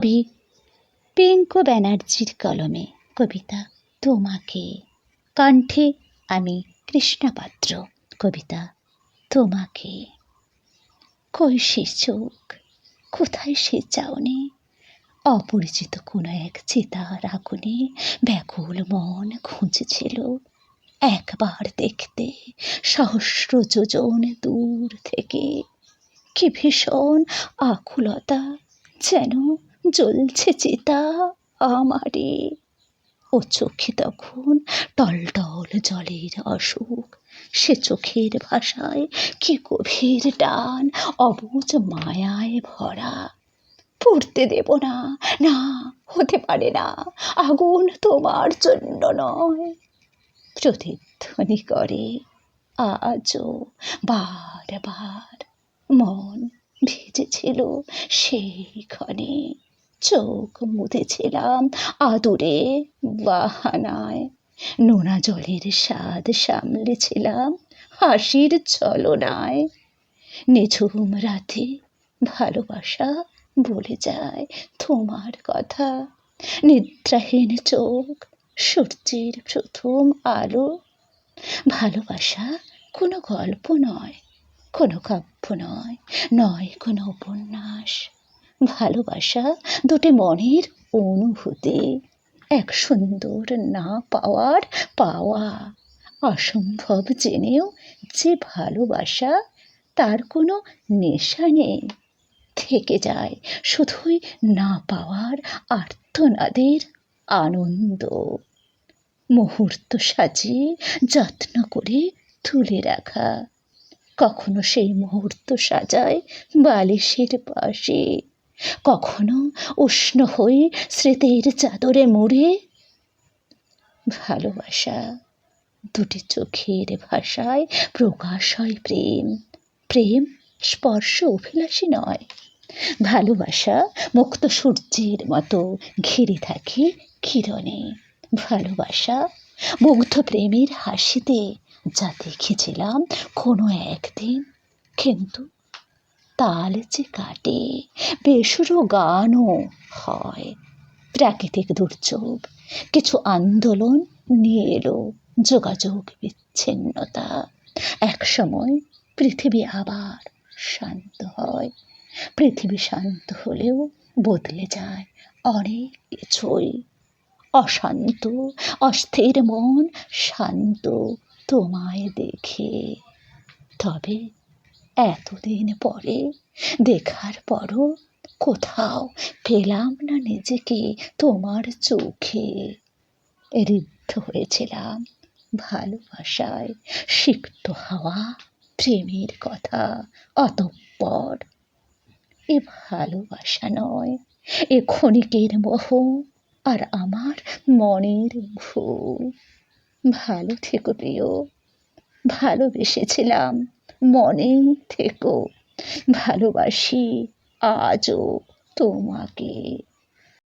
কবি পিঙ্কু ব্যানার্জির কলমে কবিতা তোমাকে, কণ্ঠে আমি কৃষ্ণা পাত্র। কবিতা তোমাকে। কই সে চোখ, কোথায় সে চাউনি, অপরিচিত কোনো এক চিতার আগুনে ব্যাকুল মন খুঁজেছিল একবার দেখতে সহস্র যোজন দূর থেকে। কি ভীষণ আকুলতা, যেন জ্বলছে চিতা আমারে। ও চোখে তখন টলটল জলের অসুখ, সে চোখের ভাষায় কি গভীর টান, অবুঝ মায়ায় ভরা। পড়তে দেব না, না হতে পারে না, আগুন তোমার জন্য নয়, প্রতিধ্বনি করে আজও বার বার। মন ভিজেছিল সেই ক্ষণে, চোখ মুদেছিলাম আদুরে বাহানায়, নোনা জলের স্বাদ সামলেছিলাম হাসির ছলনায়। নিঝুম রাতে ভালোবাসা বলে যায় তোমার কথা, নিদ্রাহীন চোখ সূর্যের প্রথম আলো। ভালোবাসা কোনো গল্প নয়, কোনো কাব্য নয়, নয় কোনো উপন্যাস। ভালোবাসা দুটি মনের অনুভূতি, এক সুন্দর না পাওয়ার পাওয়া। অসম্ভব জেনেও যে ভালোবাসা, তার কোনো নেশা নেই, থেকে যায় শুধুই না পাওয়ার আর্তনাদের আনন্দ। মুহূর্ত সাজিয়ে যত্ন করে তুলে রাখা, কখনো সেই মুহূর্ত সাজায় বালিশের পাশে, কখনো উষ্ণ হয়ে স্মৃতির চাদরে মুড়ে। ভালোবাসা দুটি চোখের ভাষায় প্রকাশ হয় প্রেম, প্রেম স্পর্শ অভিলাষী নয়। ভালোবাসা মুক্ত সূর্যের মতো ঘিরে থাকে কিরণে। ভালোবাসা মুগ্ধ প্রেমের হাসিতে যা দেখেছিলাম কোনো একদিন, কিন্তু তাল যে কাটে, বেসুরো গানও হয়। প্রাকৃতিক দুর্যোগ কিছু আন্দোলন নিয়ে এলো, যোগাযোগ বিচ্ছিন্নতা। এক সময় পৃথিবী আবার শান্ত হয়। পৃথিবী শান্ত হলেও বদলে যায় অনেক কিছুই। অশান্ত অস্থির মন শান্ত তোমায় দেখে। তবে এতদিন পরে দেখার পরও কোথাও পেলাম না নিজেকে তোমার চোখে। ঋদ্ধ হয়েছিলাম ভালোবাসায়, সিক্ত হাওয়া প্রেমের কথা। অতঃপর এ ভালোবাসা নয়, এ ক্ষণিকের মোহ আর আমার মনের ভুল। ভালো থেকো প্রিয়, ভালোবেসেছিলাম মনেই থেকো, ভালোবাসি আজও তোমাকে।